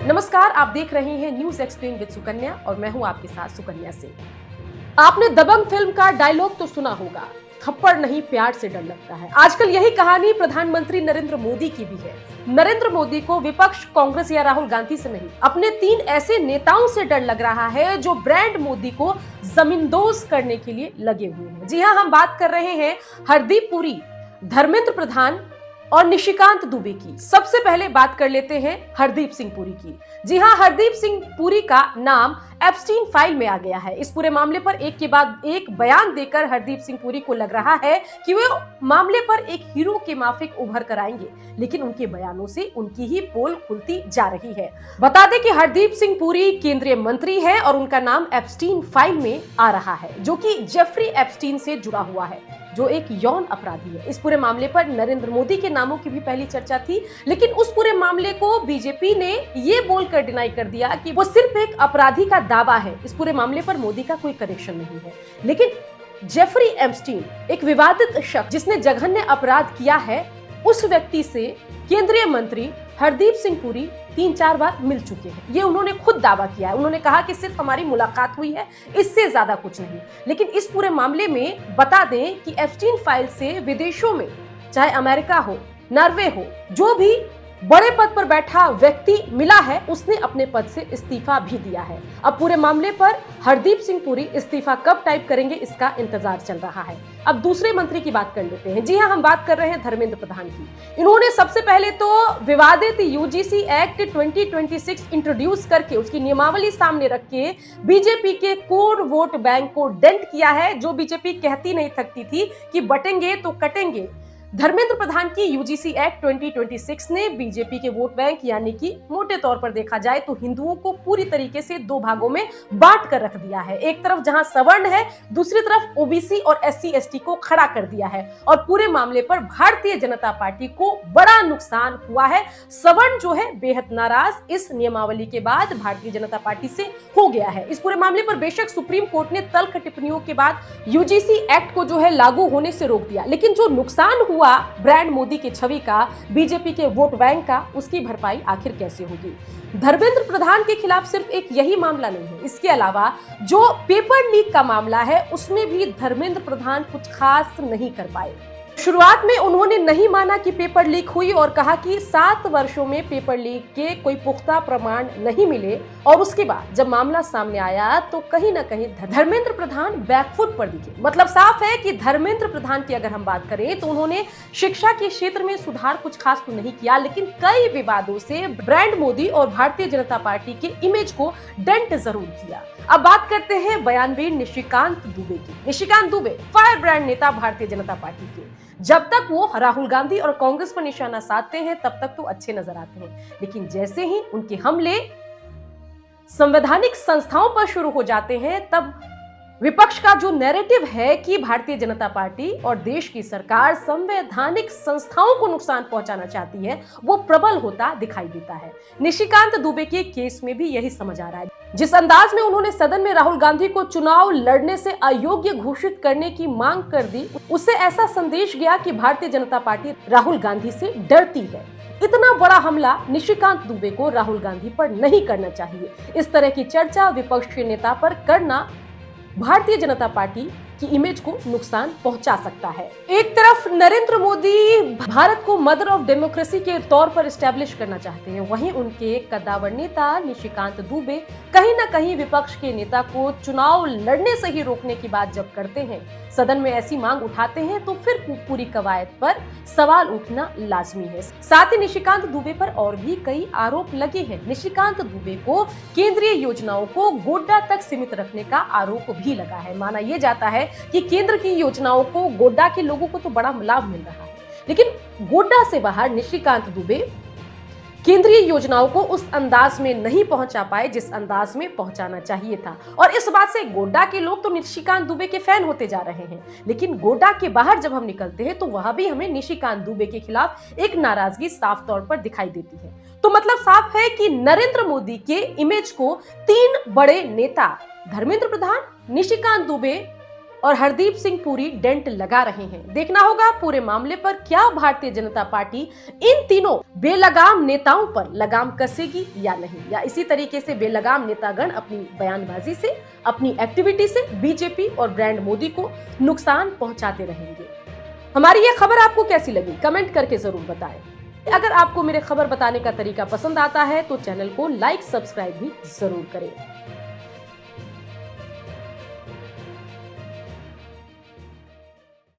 नमस्कार, आप देख रहे हैं न्यूज एक्सप्लेन विद सुकन्या और मैं हूं आपके साथ सुकन्या सिंह। आपने दबंग फिल्म का डायलॉग तो सुना होगा, थप्पड़ नहीं प्यार से डर लगता है। आजकल यही कहानी प्रधानमंत्री नरेंद्र मोदी की भी है। नरेंद्र मोदी को विपक्ष कांग्रेस या राहुल गांधी से नहीं, अपने 3 ऐसे नेताओं से डर लग रहा है जो ब्रांड मोदी को जमींदोज करने के लिए लगे हुए हैं। जी हां, हम बात कर रहे हैं हरदीप पुरी, धर्मेंद्र प्रधान और निशिकांत दुबे की। सबसे पहले बात कर लेते हैं हरदीप सिंह पुरी की। जी हां, हरदीप सिंह पुरी का नाम एप्स्टीन फाइल में आ गया है। इस पूरे मामले पर एक के बाद एक बयान देकर हरदीप सिंह पुरी को लग रहा है कि वे मामले पर एक हीरो के माफिक उभर कर आएंगे, लेकिन उनके बयानों से उनकी ही पोल खुलती जा रही है। बता दें कि हरदीप सिंह पुरी केंद्रीय मंत्री है और उनका नाम एप्स्टीन फाइल में आ रहा है, जो कि जेफरी एप्स्टीन से जुड़ा हुआ है, जो एक यौन अपराधी है। इस पूरे मामले पर नरेंद्र मोदी के नामों की भी पहली चर्चा थी, लेकिन उस पूरे मामले को बीजेपी ने ये बोलकर डिनाई कर दिया कि वो सिर्फ एक अपराधी का दावा है। इस पूरे मामले पर मोदी का कोई कनेक्शन नहीं है। लेकिन जेफरी एप्स्टीन, एक विवादित शख्स जिसने जघन्य अपराध किया है, उस व्यक्ति से केंद्रीय मंत्री हरदीप सिंह पुरी 3-4 बार मिल चुके हैं। ये उन्होंने खुद दावा किया है। उन्होंने कहा कि सिर्फ हमारी मुलाकात हुई है, इससे ज्यादा कुछ नहीं। लेकिन इस पूरे मामले में बता दें कि एप्स्टीन फाइल से विदेशों में, चाहे अमेरिका हो, नॉर्वे हो, जो भी बड़े पद पर बैठा व्यक्ति मिला है, उसने अपने पद से इस्तीफा भी दिया है। अब पूरे मामले पर हरदीप सिंह पुरी इस्तीफा कब टाइप करेंगे, इसका इंतजार चल रहा है। अब दूसरे मंत्री की बात कर लेते हैं। जी हां, हम बात कर रहे हैं धर्मेंद्र प्रधान की। इन्होंने सबसे पहले तो विवादित यूजीसी एक्ट 2026 इंट्रोड्यूस करके उसकी नियमावली सामने रख के बीजेपी के कोर वोट बैंक को डेंट किया है, जो बीजेपी कहती नहीं थकती थी कि बटेंगे तो कटेंगे। धर्मेंद्र प्रधान की यूजीसी एक्ट 2026 ने बीजेपी के वोट बैंक, यानी कि मोटे तौर पर देखा जाए तो हिंदुओं को पूरी तरीके से 2 भागों में बांट कर रख दिया है। एक तरफ जहां सवर्ण है, दूसरी तरफ ओबीसी और एससी एसटी को खड़ा कर दिया है। और पूरे मामले पर भारतीय जनता पार्टी को बड़ा नुकसान हुआ है। सवर्ण जो है बेहद नाराज इस नियमावली के बाद भारतीय जनता पार्टी से हो गया है। इस पूरे मामले पर बेशक सुप्रीम कोर्ट ने तल्ख टिप्पणियों के बाद यूजीसी एक्ट को जो है लागू होने से रोक दिया, लेकिन जो नुकसान हुआ ब्रांड मोदी की छवि का, बीजेपी के वोट बैंक का, उसकी भरपाई आखिर कैसे होगी? धर्मेंद्र प्रधान के खिलाफ सिर्फ एक यही मामला नहीं है, इसके अलावा जो पेपर लीक का मामला है, उसमें भी धर्मेंद्र प्रधान कुछ खास नहीं कर पाए। शुरुआत में उन्होंने नहीं माना कि पेपर लीक हुई और कहा कि 7 वर्षों में पेपर लीक के कोई पुख्ता प्रमाण नहीं मिले। और उसके बाद जब मामला सामने आया तो कहीं ना कहीं धर्मेंद्र प्रधान बैकफुट पर दिखे। मतलब साफ है कि धर्मेंद्र प्रधान की अगर हम बात करें तो उन्होंने शिक्षा के क्षेत्र में सुधार कुछ खास तो नहीं किया, लेकिन कई विवादों से ब्रांड मोदी और भारतीय जनता पार्टी के इमेज को डेंट जरूर किया। अब बात करते हैं बयानवीर निशिकांत दुबे की। निशिकांत दुबे फायर ब्रांड नेता भारतीय जनता पार्टी के। जब तक वो राहुल गांधी और कांग्रेस पर निशाना साधते हैं तब तक तो अच्छे नजर आते हैं, लेकिन जैसे ही उनके हमले संवैधानिक संस्थाओं पर शुरू हो जाते हैं, तब विपक्ष का जो नैरेटिव है कि भारतीय जनता पार्टी और देश की सरकार संवैधानिक संस्थाओं को नुकसान पहुंचाना चाहती है, वो प्रबल होता दिखाई देता है। निशिकांत दुबे के केस में भी यही समझ आ रहा है। जिस अंदाज में उन्होंने सदन में राहुल गांधी को चुनाव लड़ने से अयोग्य घोषित करने की मांग कर दी, उससे ऐसा संदेश गया कि भारतीय जनता पार्टी राहुल गांधी से डरती है। इतना बड़ा हमला निशिकांत दुबे को राहुल गांधी पर नहीं करना चाहिए। इस तरह की चर्चा विपक्ष के नेता पर करना भारतीय जनता पार्टी की इमेज को नुकसान पहुंचा सकता है। एक तरफ नरेंद्र मोदी भारत को मदर ऑफ डेमोक्रेसी के तौर पर एस्टैब्लिश करना चाहते हैं, वहीं उनके कद्दावर नेता निशिकांत दुबे कहीं ना कहीं विपक्ष के नेता को चुनाव लड़ने से ही रोकने की बात जब करते हैं, सदन में ऐसी मांग उठाते हैं, तो फिर पूरी कवायद पर सवाल उठना लाजमी है। साथ ही निशिकांत दुबे पर और भी कई आरोप लगे हैं। निशिकांत दुबे को केंद्रीय योजनाओं को गोड्डा तक सीमित रखने का आरोप भी लगा है। माना यह जाता है कि केंद्र की योजनाओं को गोड्डा के लोगों को तो बड़ा लाभ मिल रहा है, लेकिन गोड्डा से बाहर निशिकांत दुबे केंद्रीय योजनाओं को उस अंदाज में नहीं पहुंचा पाए जिस अंदाज में पहुंचाना चाहिए था। और इस बात से गोड्डा के लोग तो निशिकांत दुबे के फैन होते जा रहे हैं, लेकिन गोड्डा के बाहर जब हम निकलते हैं तो वहां भी हमें निशिकांत दुबे के खिलाफ एक नाराजगी साफ तौर पर दिखाई देती है। तो मतलब साफ है कि नरेंद्र मोदी के इमेज को 3 बड़े नेता धर्मेंद्र प्रधान, निशिकांत दुबे और हरदीप सिंह पुरी डेंट लगा रहे हैं। देखना होगा पूरे मामले पर क्या भारतीय जनता पार्टी इन तीनों बेलगाम नेताओं पर लगाम कसेगी या नहीं, या इसी तरीके से बेलगाम नेतागण अपनी बयानबाजी से, अपनी एक्टिविटी से बीजेपी और ब्रांड मोदी को नुकसान पहुंचाते रहेंगे। हमारी यह खबर आपको कैसी लगी कमेंट करके जरूर बताएं। अगर आपको मेरे खबर बताने का तरीका पसंद आता है तो चैनल को लाइक सब्सक्राइब भी जरूर करें।